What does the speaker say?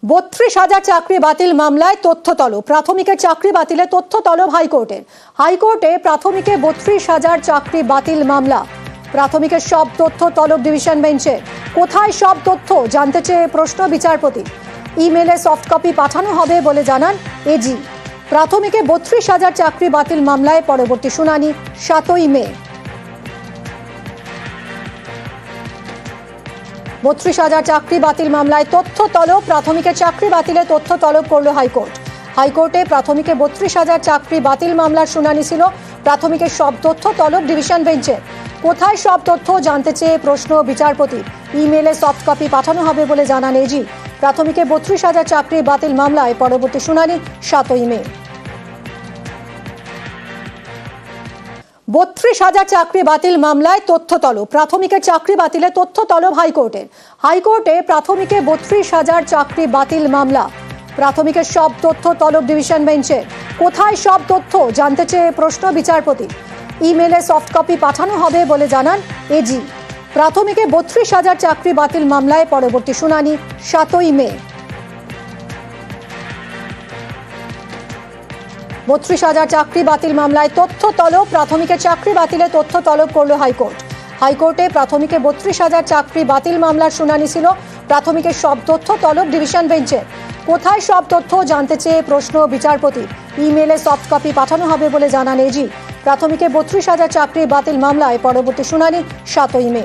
32,000 চাকরি বাতিল মামলায় তথ্য তলব। প্রাথমিকের চাকরি বাতিলে তথ্য তলব হাইকোর্টের। হাইকোর্টে প্রাথমিকে 32,000 চাকরি বাতিল মামলা। প্রাথমিকের সব তথ্য তলব ডিভিশন বেঞ্চে। কোথায় সব তথ্য জানতে চেয়ে প্রশ্ন বিচারপতি। ইমেলে সফট কপি পাঠানো হবে বলে জানান এজি। প্রাথমিকে 32,000 চাকরি বাতিল মামলায় পরবর্তী শুনানি 7ই মে। 32,000 চাকরি বাতিল মামলায় তথ্য তলব। প্রাথমিকের চাকরি বাতিলে তথ্য তলব করল হাইকোর্ট। হাইকোর্টে প্রাথমিকে 32,000 চাকরি বাতিল মামলার শুনানি ছিল। প্রাথমিকের সব তথ্য তলব ডিভিশন বেঞ্চে। কোথায় সব তথ্য জানতে চেয়ে প্রশ্ন বিচারপতি। ইমেলে সফট কপি পাঠানো হবে বলে জানান এজি। প্রাথমিকে 32,000 চাকরি বাতিল মামলায় পরবর্তী শুনানি 7ই মে। 32,000 চাকরি বাতিল মামলায় তথ্য তলব। প্রাথমিকের চাকরি বাতিলে তথ্য তলব হাইকোর্টের। হাইকোর্টে প্রাথমিকে 32,000 চাকরি বাতিল মামলা। প্রাথমিকের সব তথ্য তলব ডিভিশন বেঞ্চে। কোথায় সব তথ্য জানতে চেয়ে প্রশ্ন বিচারপতি। ইমেলে সফট কপি পাঠানো হবে বলে জানান এজি। প্রাথমিকে 32,000 চাকরি বাতিল মামলায় পরবর্তী শুনানি 7ই মে। 32,000 চাকরি বাতিল মামলায় তথ্য তলব। প্রাথমিকের চাকরি বাতিলে তথ্য তলব করল হাইকোর্ট। হাইকোর্টে প্রাথমিকে 32,000 চাকরি বাতিল মামলার শুনানি ছিল। প্রাথমিকের সব তথ্য তলব ডিভিশন বেঞ্চে। কোথায় সব তথ্য জানতে চেয়ে প্রশ্ন বিচারপতি। ইমেলে সফট কপি পাঠানো হবে বলে জানান এজি। প্রাথমিকে 32,000 চাকরি বাতিল মামলায় পরবর্তী শুনানি 7ই মে।